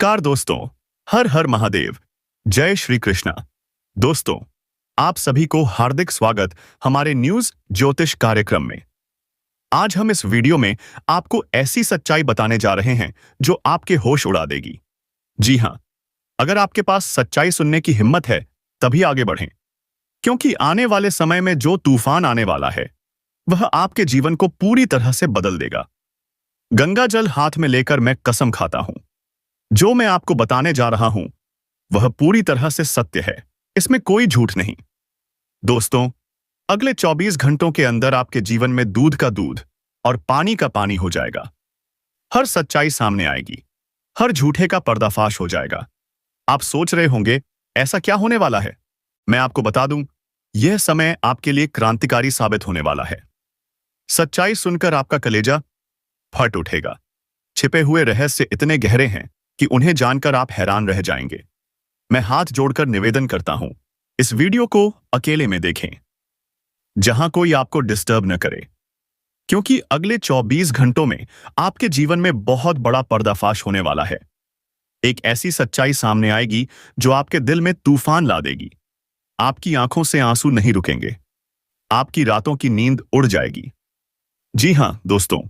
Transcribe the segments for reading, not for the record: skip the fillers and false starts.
नमस्कार दोस्तों। हर हर महादेव। जय श्री कृष्णा। दोस्तों, आप सभी को हार्दिक स्वागत हमारे न्यूज ज्योतिष कार्यक्रम में। आज हम इस वीडियो में आपको ऐसी सच्चाई बताने जा रहे हैं जो आपके होश उड़ा देगी। जी हां, अगर आपके पास सच्चाई सुनने की हिम्मत है तभी आगे बढ़ें, क्योंकि आने वाले समय में जो तूफान आने वाला है वह आपके जीवन को पूरी तरह से बदल देगा। गंगा जल हाथ में लेकर मैं कसम खाता हूं, जो मैं आपको बताने जा रहा हूं वह पूरी तरह से सत्य है, इसमें कोई झूठ नहीं। दोस्तों, अगले 24 घंटों के अंदर आपके जीवन में दूध का दूध और पानी का पानी हो जाएगा। हर सच्चाई सामने आएगी, हर झूठे का पर्दाफाश हो जाएगा। आप सोच रहे होंगे ऐसा क्या होने वाला है? मैं आपको बता दूं, यह समय आपके लिए क्रांतिकारी साबित होने वाला है। सच्चाई सुनकर आपका कलेजा फट उठेगा। छिपे हुए रहस्य इतने गहरे हैं कि उन्हें जानकर आप हैरान रह जाएंगे। मैं हाथ जोड़कर निवेदन करता हूं, इस वीडियो को अकेले में देखें, जहां कोई आपको डिस्टर्ब न करे, क्योंकि अगले 24 घंटों में आपके जीवन में बहुत बड़ा पर्दाफाश होने वाला है। एक ऐसी सच्चाई सामने आएगी जो आपके दिल में तूफान ला देगी। आपकी आंखों से आंसू नहीं रुकेंगे, आपकी रातों की नींद उड़ जाएगी। जी हां दोस्तों,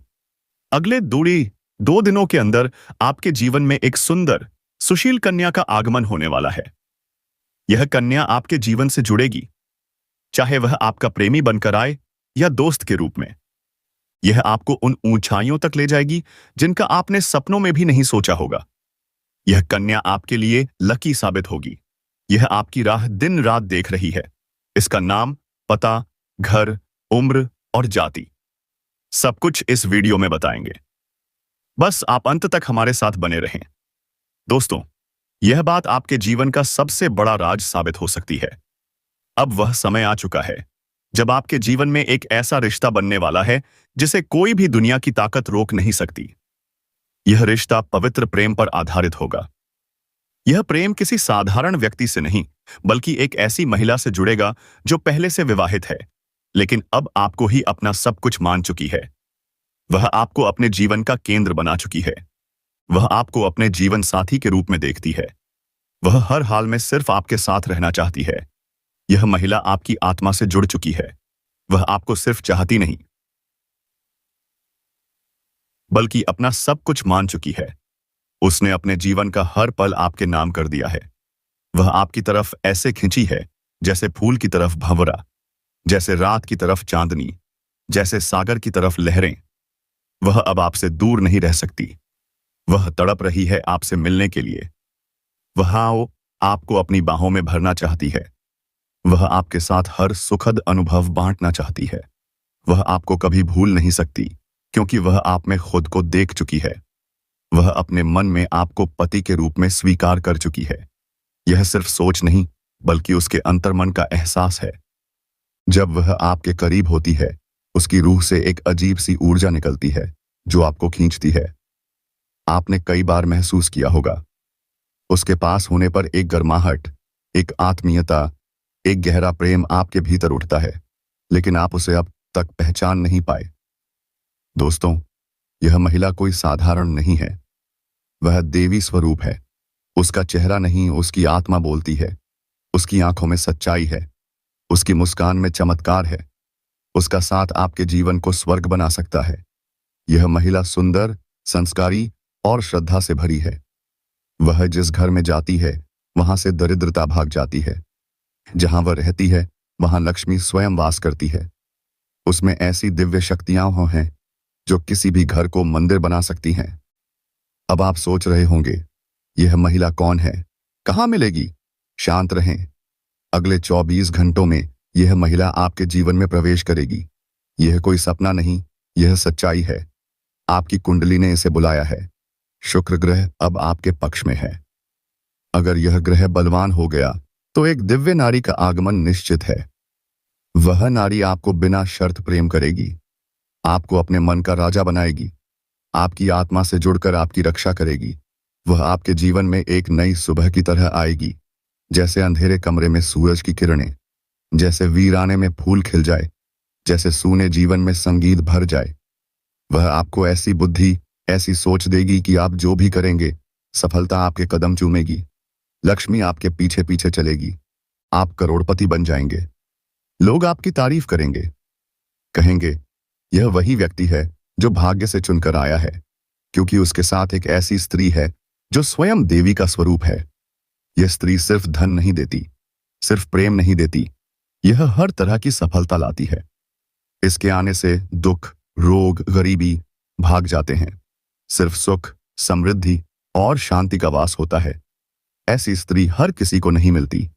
अगले 2 दिनों के अंदर आपके जीवन में एक सुंदर सुशील कन्या का आगमन होने वाला है। यह कन्या आपके जीवन से जुड़ेगी, चाहे वह आपका प्रेमी बनकर आए या दोस्त के रूप में। यह आपको उन ऊंचाइयों तक ले जाएगी जिनका आपने सपनों में भी नहीं सोचा होगा। यह कन्या आपके लिए लकी साबित होगी। यह आपकी राह दिन रात देख रही है। इसका नाम, पता, घर, उम्र और जाति सब कुछ इस वीडियो में बताएंगे। बस आप अंत तक हमारे साथ बने रहें। दोस्तों, यह बात आपके जीवन का सबसे बड़ा राज साबित हो सकती है। अब वह समय आ चुका है जब आपके जीवन में एक ऐसा रिश्ता बनने वाला है जिसे कोई भी दुनिया की ताकत रोक नहीं सकती। यह रिश्ता पवित्र प्रेम पर आधारित होगा। यह प्रेम किसी साधारण व्यक्ति से नहीं, बल्कि एक ऐसी महिला से जुड़ेगा जो पहले से विवाहित है, लेकिन अब आपको ही अपना सब कुछ मान चुकी है। वह आपको अपने जीवन का केंद्र बना चुकी है। वह आपको अपने जीवन साथी के रूप में देखती है। वह हर हाल में सिर्फ आपके साथ रहना चाहती है। यह महिला आपकी आत्मा से जुड़ चुकी है। वह आपको सिर्फ चाहती नहीं, बल्कि अपना सब कुछ मान चुकी है। उसने अपने जीवन का हर पल आपके नाम कर दिया है। वह आपकी तरफ ऐसे खिंची है जैसे फूल की तरफ भंवरा, जैसे रात की तरफ चांदनी, जैसे सागर की तरफ लहरें। वह अब आपसे दूर नहीं रह सकती। वह तड़प रही है आपसे मिलने के लिए। वह आपको अपनी बाहों में भरना चाहती है। वह आपके साथ हर सुखद अनुभव बांटना चाहती है। वह आपको कभी भूल नहीं सकती, क्योंकि वह आप में खुद को देख चुकी है। वह अपने मन में आपको पति के रूप में स्वीकार कर चुकी है। यह सिर्फ सोच नहीं, बल्कि उसके अंतर्मन का एहसास है। जब वह आपके करीब होती है, उसकी रूह से एक अजीब सी ऊर्जा निकलती है जो आपको खींचती है। आपने कई बार महसूस किया होगा, उसके पास होने पर एक गर्माहट, एक आत्मीयता, एक गहरा प्रेम आपके भीतर उठता है, लेकिन आप उसे अब तक पहचान नहीं पाए। दोस्तों, यह महिला कोई साधारण नहीं है। वह देवी स्वरूप है। उसका चेहरा नहीं, उसकी आत्मा बोलती है। उसकी आंखों में सच्चाई है। उसकी मुस्कान में चमत्कार है। उसका साथ आपके जीवन को स्वर्ग बना सकता है। यह महिला सुंदर, संस्कारी और श्रद्धा से भरी है। वह जिस घर में जाती है वहां से दरिद्रता भाग जाती है। जहां वह रहती है वहां लक्ष्मी स्वयं वास करती है। उसमें ऐसी दिव्य शक्तियां हैं जो किसी भी घर को मंदिर बना सकती हैं। अब आप सोच रहे होंगे, यह महिला कौन है, कहां मिलेगी? शांत रहें। अगले 24 घंटों में यह महिला आपके जीवन में प्रवेश करेगी। यह कोई सपना नहीं, यह सच्चाई है। आपकी कुंडली ने इसे बुलाया है। शुक्र ग्रह अब आपके पक्ष में है। अगर यह ग्रह बलवान हो गया तो एक दिव्य नारी का आगमन निश्चित है। वह नारी आपको बिना शर्त प्रेम करेगी, आपको अपने मन का राजा बनाएगी, आपकी आत्मा से जुड़कर आपकी रक्षा करेगी। वह आपके जीवन में एक नई सुबह की तरह आएगी, जैसे अंधेरे कमरे में सूरज की किरणें, जैसे वीराने में फूल खिल जाए, जैसे सूने जीवन में संगीत भर जाए। वह आपको ऐसी बुद्धि, ऐसी सोच देगी कि आप जो भी करेंगे सफलता आपके कदम चूमेगी, लक्ष्मी आपके पीछे पीछे चलेगी, आप करोड़पति बन जाएंगे। लोग आपकी तारीफ करेंगे, कहेंगे यह वही व्यक्ति है जो भाग्य से चुनकर आया है, क्योंकि उसके साथ एक ऐसी स्त्री है जो स्वयं देवी का स्वरूप है। यह स्त्री सिर्फ धन नहीं देती, सिर्फ प्रेम नहीं देती, यह हर तरह की सफलता लाती है। इसके आने से दुख, रोग, गरीबी भाग जाते हैं। सिर्फ सुख, समृद्धि और शांति का वास होता है। ऐसी स्त्री हर किसी को नहीं मिलती।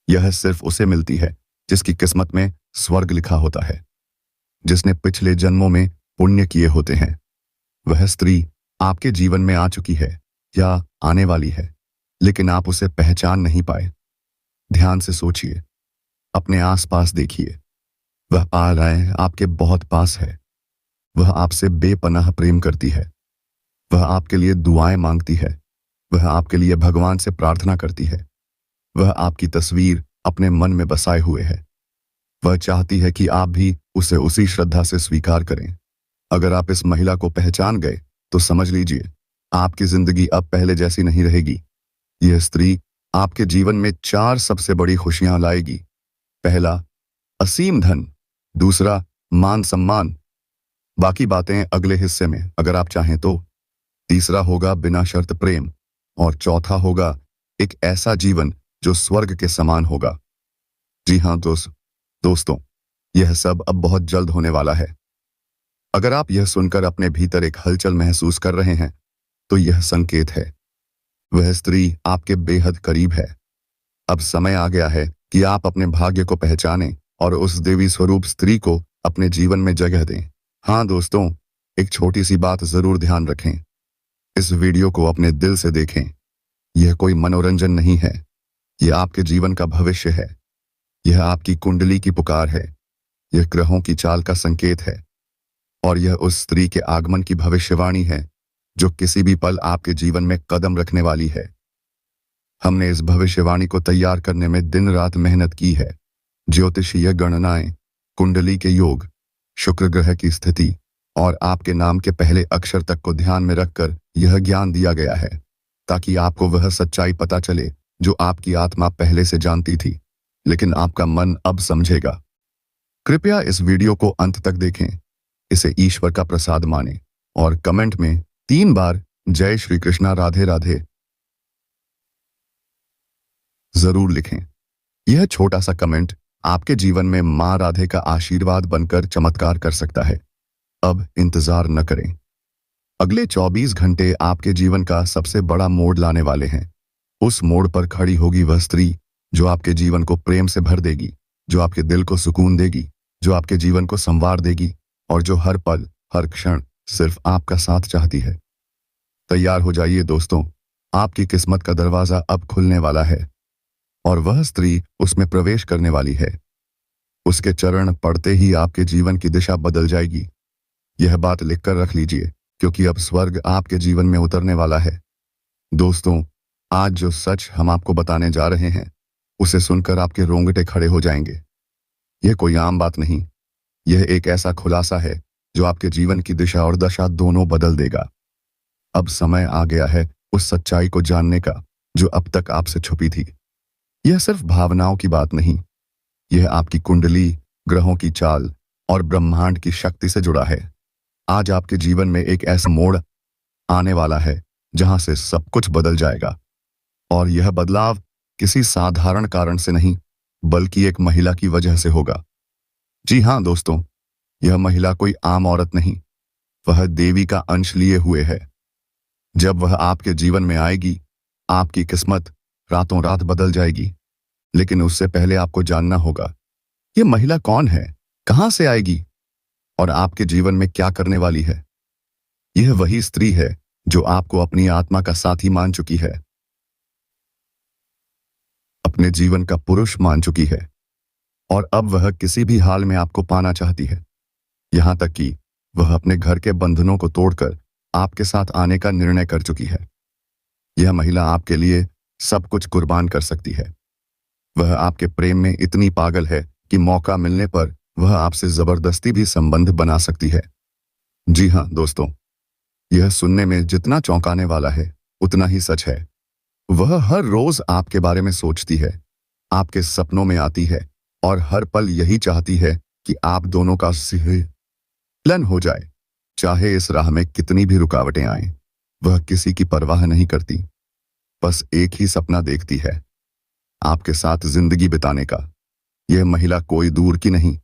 यह सिर्फ उसे मिलती है जिसकी किस्मत में स्वर्ग लिखा होता है, जिसने पिछले जन्मों में पुण्य किए होते हैं। वह स्त्री आपके जीवन में आ चुकी है या आने वाली है, लेकिन आप उसे पहचान नहीं पाए। ध्यान से सोचिए, अपने आसपास देखिए, वह आ रहा है, आपके बहुत पास है। वह आपसे बेपनाह प्रेम करती है, वह आपके लिए दुआएं मांगती है, वह आपके लिए भगवान से प्रार्थना करती है, वह आपकी तस्वीर अपने मन में बसाए हुए है। वह चाहती है कि आप भी उसे उसी श्रद्धा से स्वीकार करें। अगर आप इस महिला को पहचान गए तो समझ लीजिए, आपकी जिंदगी अब पहले जैसी नहीं रहेगी। यह स्त्री आपके जीवन में 4 सबसे बड़ी खुशियां लाएगी। पहला, असीम धन। दूसरा, मान सम्मान। बाकी बातें अगले हिस्से में अगर आप चाहें तो। तीसरा होगा बिना शर्त प्रेम। और चौथा होगा एक ऐसा जीवन जो स्वर्ग के समान होगा। जी हाँ दोस्तों, यह सब अब बहुत जल्द होने वाला है। अगर आप यह सुनकर अपने भीतर एक हलचल महसूस कर रहे हैं तो यह संकेत है, वह स्त्री आपके बेहद करीब है। अब समय आ गया है कि आप अपने भाग्य को पहचानें और उस देवी स्वरूप स्त्री को अपने जीवन में जगह दें। हाँ दोस्तों, एक छोटी सी बात जरूर ध्यान रखें। इस वीडियो को अपने दिल से देखें। यह कोई मनोरंजन नहीं है, यह आपके जीवन का भविष्य है। यह आपकी कुंडली की पुकार है, यह ग्रहों की चाल का संकेत है, और यह उस स्त्री के आगमन की भविष्यवाणी है जो किसी भी पल आपके जीवन में कदम रखने वाली है। हमने इस भविष्यवाणी को तैयार करने में दिन रात मेहनत की है। ज्योतिषीय गणनाएं, कुंडली के योग, शुक्र ग्रह की स्थिति और आपके नाम के पहले अक्षर तक को ध्यान में रखकर यह ज्ञान दिया गया है, ताकि आपको वह सच्चाई पता चले जो आपकी आत्मा पहले से जानती थी, लेकिन आपका मन अब समझेगा। कृपया इस वीडियो को अंत तक देखें, इसे ईश्वर का प्रसाद मानें और कमेंट में 3 बार जय श्री कृष्णा राधे राधे जरूर लिखें। यह छोटा सा कमेंट आपके जीवन में मां राधे का आशीर्वाद बनकर चमत्कार कर सकता है। अब इंतजार न करें। अगले 24 घंटे आपके जीवन का सबसे बड़ा मोड़ लाने वाले हैं। उस मोड़ पर खड़ी होगी वह स्त्री जो आपके जीवन को प्रेम से भर देगी, जो आपके दिल को सुकून देगी, जो आपके जीवन को संवार देगी और जो हर पल, हर क्षण सिर्फ आपका साथ चाहती है। तैयार हो जाइए दोस्तों, आपकी किस्मत का दरवाजा अब खुलने वाला है और वह स्त्री उसमें प्रवेश करने वाली है। उसके चरण पड़ते ही आपके जीवन की दिशा बदल जाएगी। यह बात लिखकर रख लीजिए, क्योंकि अब स्वर्ग आपके जीवन में उतरने वाला है। दोस्तों, आज जो सच हम आपको बताने जा रहे हैं, उसे सुनकर आपके रोंगटे खड़े हो जाएंगे। यह कोई आम बात नहीं, यह एक ऐसा खुलासा है जो आपके जीवन की दिशा और दशा दोनों बदल देगा। अब समय आ गया है उस सच्चाई को जानने का जो अब तक आपसे छुपी थी। यह सिर्फ भावनाओं की बात नहीं, यह आपकी कुंडली, ग्रहों की चाल और ब्रह्मांड की शक्ति से जुड़ा है। आज आपके जीवन में एक ऐसा मोड़ आने वाला है जहां से सब कुछ बदल जाएगा, और यह बदलाव किसी साधारण कारण से नहीं, बल्कि एक महिला की वजह से होगा। जी हां दोस्तों, यह महिला कोई आम औरत नहीं, वह देवी का अंश लिए हुए है। जब वह आपके जीवन में आएगी, आपकी किस्मत रातों रात बदल जाएगी। लेकिन उससे पहले आपको जानना होगा, यह महिला कौन है, कहां से आएगी और आपके जीवन में क्या करने वाली है। यह वही स्त्री है जो आपको अपनी आत्मा का साथी मान चुकी है, अपने जीवन का पुरुष मान चुकी है, और अब वह किसी भी हाल में आपको पाना चाहती है। यहां तक कि वह अपने घर के बंधनों को तोड़कर आपके साथ आने का निर्णय कर चुकी है। यह महिला आपके लिए सब कुछ कुर्बान कर सकती है। वह आपके प्रेम में इतनी पागल है कि मौका मिलने पर वह आपसे जबरदस्ती भी संबंध बना सकती है। जी हां दोस्तों, यह सुनने में जितना चौंकाने वाला है, उतना ही सच है। वह हर रोज आपके बारे में सोचती है, आपके सपनों में आती है और हर पल यही चाहती है कि आप दोनों का मिलन हो जाए। चाहे इस राह में कितनी भी रुकावटें आएं, वह किसी की परवाह नहीं करती। बस एक ही सपना देखती है, आपके साथ जिंदगी बिताने का। यह महिला कोई दूर की नहीं,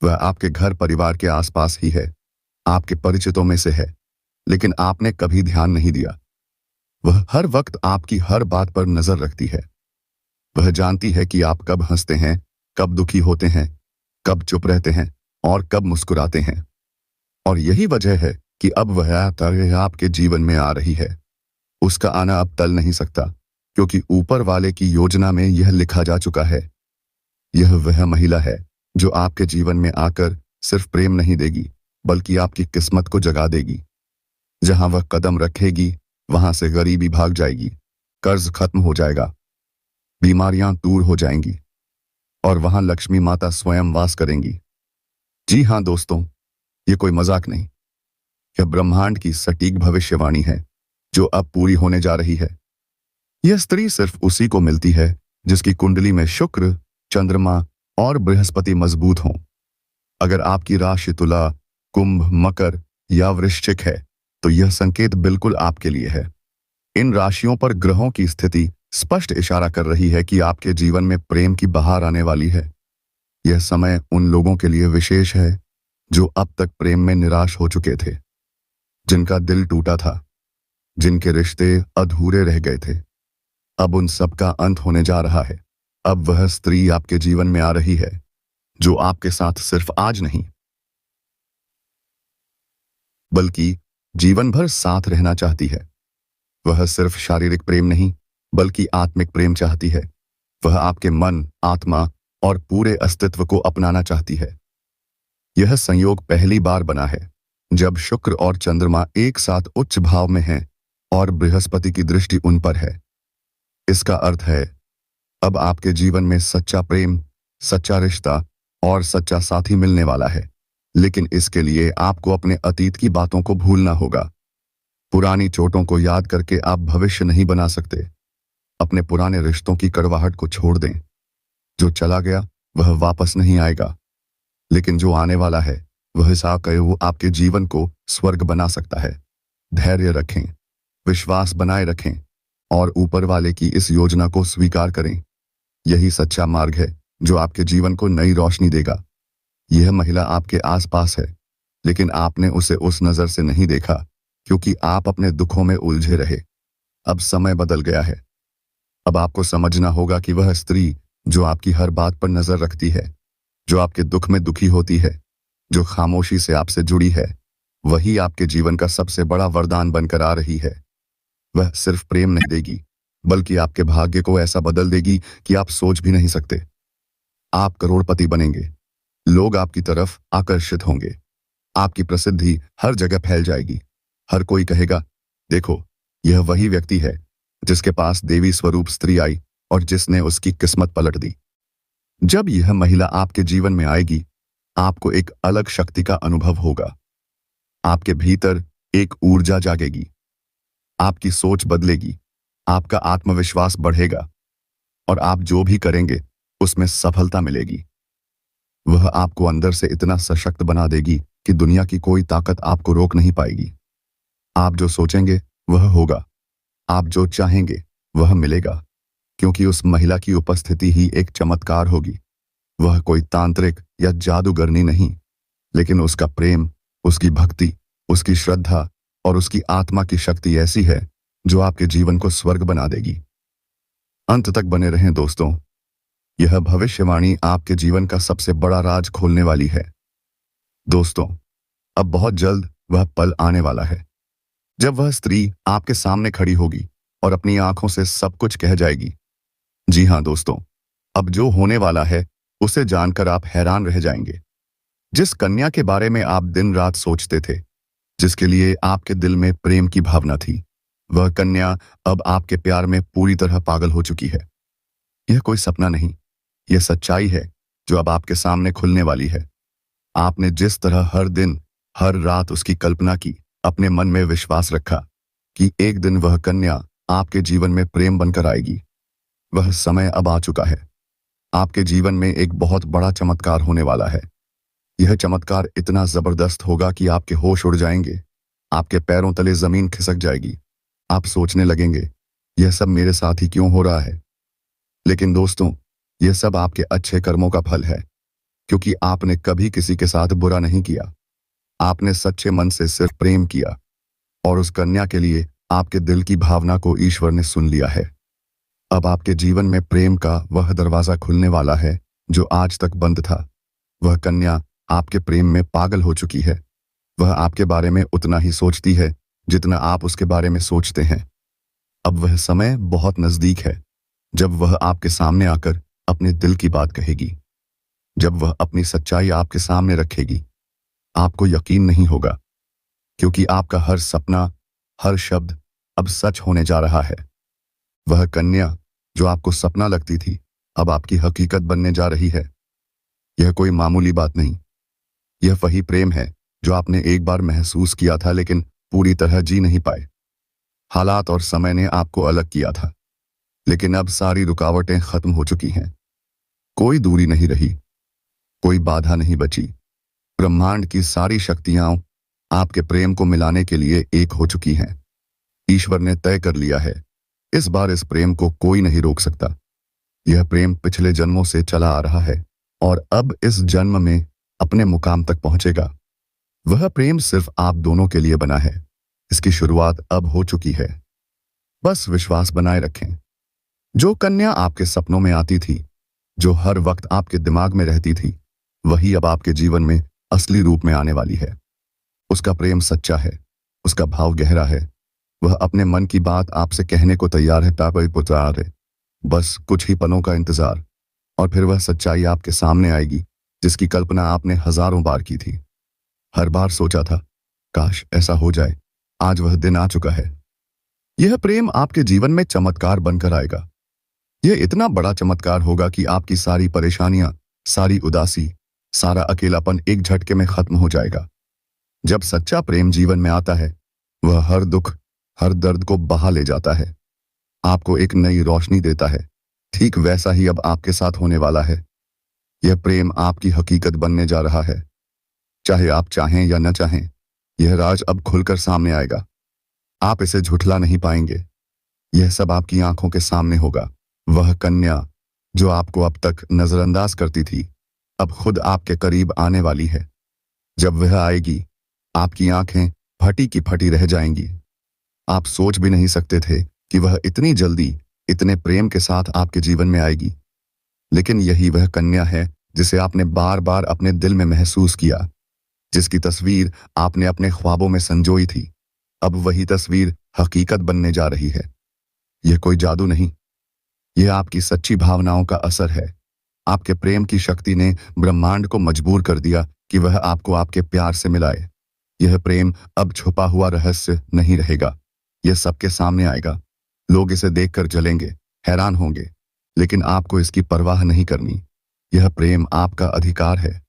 वह आपके घर परिवार के आसपास ही है, आपके परिचितों में से है, लेकिन आपने कभी ध्यान नहीं दिया। वह हर वक्त आपकी हर बात पर नजर रखती है। वह जानती है कि आप कब हंसते हैं, कब दुखी होते हैं, कब चुप रहते हैं और कब मुस्कुराते हैं। और यही वजह है कि अब वह तरह आपके जीवन में आ रही है। उसका आना अब टल नहीं सकता, क्योंकि ऊपर वाले की योजना में यह लिखा जा चुका है। यह वह महिला है जो आपके जीवन में आकर सिर्फ प्रेम नहीं देगी, बल्कि आपकी किस्मत को जगा देगी। जहां वह कदम रखेगी, वहां से गरीबी भाग जाएगी, कर्ज खत्म हो जाएगा, बीमारियां दूर हो जाएंगी और वहां लक्ष्मी माता स्वयं वास करेंगी। जी हां दोस्तों, ये कोई मजाक नहीं, यह ब्रह्मांड की सटीक भविष्यवाणी है जो अब पूरी होने जा रही है। यह स्त्री सिर्फ उसी को मिलती है जिसकी कुंडली में शुक्र, चंद्रमा और बृहस्पति मजबूत हों। अगर आपकी राशि तुला, कुंभ, मकर या वृश्चिक है, तो यह संकेत बिल्कुल आपके लिए है। इन राशियों पर ग्रहों की स्थिति स्पष्ट इशारा कर रही है कि आपके जीवन में प्रेम की बहार आने वाली है। यह समय उन लोगों के लिए विशेष है जो अब तक प्रेम में निराश हो चुके थे, जिनका दिल टूटा था, जिनके रिश्ते अधूरे रह गए थे। अब उन सब का अंत होने जा रहा है। अब वह स्त्री आपके जीवन में आ रही है जो आपके साथ सिर्फ आज नहीं, बल्कि जीवन भर साथ रहना चाहती है। वह सिर्फ शारीरिक प्रेम नहीं, बल्कि आत्मिक प्रेम चाहती है। वह आपके मन, आत्मा और पूरे अस्तित्व को अपनाना चाहती है। यह संयोग पहली बार बना है जब शुक्र और चंद्रमा एक साथ उच्च भाव में हैं और बृहस्पति की दृष्टि उन पर है। इसका अर्थ है अब आपके जीवन में सच्चा प्रेम, सच्चा रिश्ता और सच्चा साथी मिलने वाला है। लेकिन इसके लिए आपको अपने अतीत की बातों को भूलना होगा। पुरानी चोटों को याद करके आप भविष्य नहीं बना सकते। अपने पुराने रिश्तों की कड़वाहट को छोड़ दें। जो चला गया वह वापस नहीं आएगा, लेकिन जो आने वाला है वह वो आपके जीवन को स्वर्ग बना सकता है। धैर्य रखें, विश्वास बनाए रखें और ऊपर वाले की इस योजना को स्वीकार करें। यही सच्चा मार्ग है जो आपके जीवन को नई रोशनी देगा। यह महिला आपके आसपास है, लेकिन आपने उसे उस नजर से नहीं देखा क्योंकि आप अपने दुखों में उलझे रहे। अब समय बदल गया है। अब आपको समझना होगा कि वह स्त्री जो आपकी हर बात पर नजर रखती है, जो आपके दुख में दुखी होती है, जो खामोशी से आपसे जुड़ी है, वही आपके जीवन का सबसे बड़ा वरदान बनकर आ रही है। वह सिर्फ प्रेम नहीं देगी, बल्कि आपके भाग्य को ऐसा बदल देगी कि आप सोच भी नहीं सकते। आप करोड़पति बनेंगे, लोग आपकी तरफ आकर्षित होंगे, आपकी प्रसिद्धि हर जगह फैल जाएगी। हर कोई कहेगा, देखो, यह वही व्यक्ति है जिसके पास देवी स्वरूप स्त्री आई और जिसने उसकी किस्मत पलट दी। जब यह महिला आपके जीवन में आएगी, आपको एक अलग शक्ति का अनुभव होगा। आपके भीतर एक ऊर्जा जागेगी, आपकी सोच बदलेगी, आपका आत्मविश्वास बढ़ेगा और आप जो भी करेंगे उसमें सफलता मिलेगी। वह आपको अंदर से इतना सशक्त बना देगी कि दुनिया की कोई ताकत आपको रोक नहीं पाएगी। आप जो सोचेंगे वह होगा, आप जो चाहेंगे वह मिलेगा, क्योंकि उस महिला की उपस्थिति ही एक चमत्कार होगी। वह कोई तांत्रिक या जादूगरनी नहीं, लेकिन उसका प्रेम, उसकी भक्ति, उसकी श्रद्धा और उसकी आत्मा की शक्ति ऐसी है जो आपके जीवन को स्वर्ग बना देगी। अंत तक बने रहें दोस्तों, यह भविष्यवाणी आपके जीवन का सबसे बड़ा राज खोलने वाली है। दोस्तों, अब बहुत जल्द वह पल आने वाला है जब वह स्त्री आपके सामने खड़ी होगी और अपनी आंखों से सब कुछ कह जाएगी। जी हां दोस्तों, अब जो होने वाला है उसे जानकर आप हैरान रह जाएंगे। जिस कन्या के बारे में आप दिन रात सोचते थे, जिसके लिए आपके दिल में प्रेम की भावना थी, वह कन्या अब आपके प्यार में पूरी तरह पागल हो चुकी है। यह कोई सपना नहीं, यह सच्चाई है जो अब आपके सामने खुलने वाली है। आपने जिस तरह हर दिन, हर रात उसकी कल्पना की, अपने मन में विश्वास रखा, कि एक दिन वह कन्या आपके जीवन में प्रेम बनकर आएगी। वह समय अब आ चुका है। आपके जीवन में एक बहुत बड़ा चमत्कार होने वाला है। यह चमत्कार इतना जबरदस्त होगा कि आपके होश उड़ जाएंगे, आपके पैरों तले जमीन खिसक जाएगी। आप सोचने लगेंगे, यह सब मेरे साथ ही क्यों हो रहा है? लेकिन दोस्तों, यह सब आपके अच्छे कर्मों का फल है, क्योंकि आपने कभी किसी के साथ बुरा नहीं किया। आपने सच्चे मन से सिर्फ प्रेम किया, और उस कन्या के लिए आपके दिल की भावना को ईश्वर ने सुन लिया है। अब आपके जीवन में प्रेम का वह दरवाजा खुलने वाला है जो आज तक बंद था। वह कन्या आपके प्रेम में पागल हो चुकी है। वह आपके बारे में उतना ही सोचती है जितना आप उसके बारे में सोचते हैं। अब वह समय बहुत नजदीक है जब वह आपके सामने आकर अपने दिल की बात कहेगी। जब वह अपनी सच्चाई आपके सामने रखेगी, आपको यकीन नहीं होगा, क्योंकि आपका हर सपना, हर शब्द अब सच होने जा रहा है। वह कन्या जो आपको सपना लगती थी, अब आपकी हकीकत बनने जा रही है। यह कोई मामूली बात नहीं। यह वही प्रेम है जो आपने एक बार महसूस किया था लेकिन पूरी तरह जी नहीं पाए। हालात और समय ने आपको अलग किया था, लेकिन अब सारी रुकावटें खत्म हो चुकी हैं। कोई दूरी नहीं रही, कोई बाधा नहीं बची। ब्रह्मांड की सारी शक्तियां आपके प्रेम को मिलाने के लिए एक हो चुकी हैं। ईश्वर ने तय कर लिया है, इस बार इस प्रेम को कोई नहीं रोक सकता। यह प्रेम पिछले जन्मों से चला आ रहा है और अब इस जन्म में अपने मुकाम तक पहुंचेगा। वह प्रेम सिर्फ आप दोनों के लिए बना है। इसकी शुरुआत अब हो चुकी है। बस विश्वास बनाए रखें। जो कन्या आपके सपनों में आती थी, जो हर वक्त आपके दिमाग में रहती थी, वही अब आपके जीवन में असली रूप में आने वाली है। उसका प्रेम सच्चा है, उसका भाव गहरा है। वह अपने मन की बात आपसे कहने को तैयार है, तैयार है। बस कुछ ही पलों का इंतजार, और फिर वह सच्चाई आपके सामने आएगी जिसकी कल्पना आपने हजारों बार की थी। हर बार सोचा था, काश ऐसा हो जाए। आज वह दिन आ चुका है। यह प्रेम आपके जीवन में चमत्कार बनकर आएगा। यह इतना बड़ा चमत्कार होगा कि आपकी सारी परेशानियां, सारी उदासी, सारा अकेलापन एक झटके में खत्म हो जाएगा। जब सच्चा प्रेम जीवन में आता है, वह हर दुख, हर दर्द को बहा ले जाता है, आपको एक नई रोशनी देता है। ठीक वैसा ही अब आपके साथ होने वाला है। यह प्रेम आपकी हकीकत बनने जा रहा है। चाहे आप चाहें या न चाहें, यह राज अब खुलकर सामने आएगा। आप इसे झुठला नहीं पाएंगे। यह सब आपकी आंखों के सामने होगा। वह कन्या जो आपको अब तक नजरअंदाज करती थी, अब खुद आपके करीब आने वाली है। जब वह आएगी, आपकी आंखें फटी की फटी रह जाएंगी। आप सोच भी नहीं सकते थे कि वह इतनी जल्दी, इतने प्रेम के साथ आपके जीवन में आएगी। लेकिन यही वह कन्या है जिसे आपने बार बार अपने दिल में महसूस किया, जिसकी तस्वीर आपने अपने ख्वाबों में संजोई थी। अब वही तस्वीर हकीकत बनने जा रही है। यह कोई जादू नहीं, यह आपकी सच्ची भावनाओं का असर है। आपके प्रेम की शक्ति ने ब्रह्मांड को मजबूर कर दिया कि वह आपको आपके प्यार से मिलाए। यह प्रेम अब छुपा हुआ रहस्य नहीं रहेगा, यह सबके सामने आएगा। लोग इसे देखकर जलेंगे, हैरान होंगे, लेकिन आपको इसकी परवाह नहीं करनी। यह प्रेम आपका अधिकार है।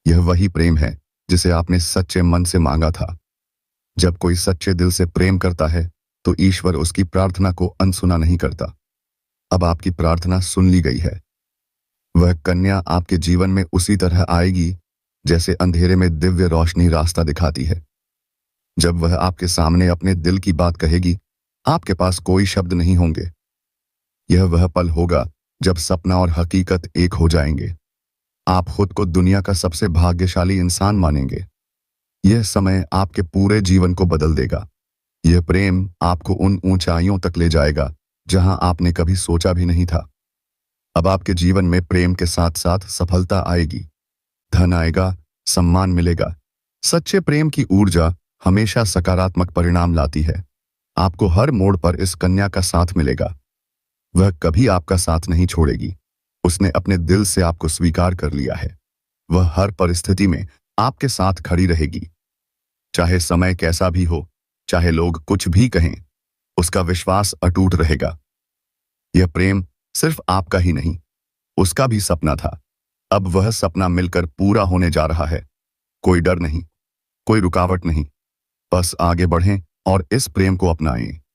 यह वही प्रेम है जिसे आपने सच्चे मन से मांगा था। जब कोई सच्चे दिल से प्रेम करता है तो ईश्वर उसकी प्रार्थना को अनसुना नहीं करता। अब आपकी प्रार्थना सुन ली गई है। वह कन्या आपके जीवन में उसी तरह आएगी जैसे अंधेरे में दिव्य रोशनी रास्ता दिखाती है। जब वह आपके सामने अपने दिल की बात कहेगी, आपके पास कोई शब्द नहीं होंगे। यह वह पल होगा जब सपना और हकीकत एक हो जाएंगे। आप खुद को दुनिया का सबसे भाग्यशाली इंसान मानेंगे। यह समय आपके पूरे जीवन को बदल देगा। यह प्रेम आपको उन ऊंचाइयों तक ले जाएगा जहां आपने कभी सोचा भी नहीं था। अब आपके जीवन में प्रेम के साथ साथ सफलता आएगी, धन आएगा, सम्मान मिलेगा। सच्चे प्रेम की ऊर्जा हमेशा सकारात्मक परिणाम लाती है। आपको हर मोड़ पर इस कन्या का साथ मिलेगा। वह कभी आपका साथ नहीं छोड़ेगी। उसने अपने दिल से आपको स्वीकार कर लिया है। वह हर परिस्थिति में आपके साथ खड़ी रहेगी। चाहे समय कैसा भी हो, चाहे लोग कुछ भी कहें, उसका विश्वास अटूट रहेगा। यह प्रेम सिर्फ आपका ही नहीं, उसका भी सपना था। अब वह सपना मिलकर पूरा होने जा रहा है। कोई डर नहीं, कोई रुकावट नहीं। बस आगे बढ़ें और इस प्रेम को अपनाएं।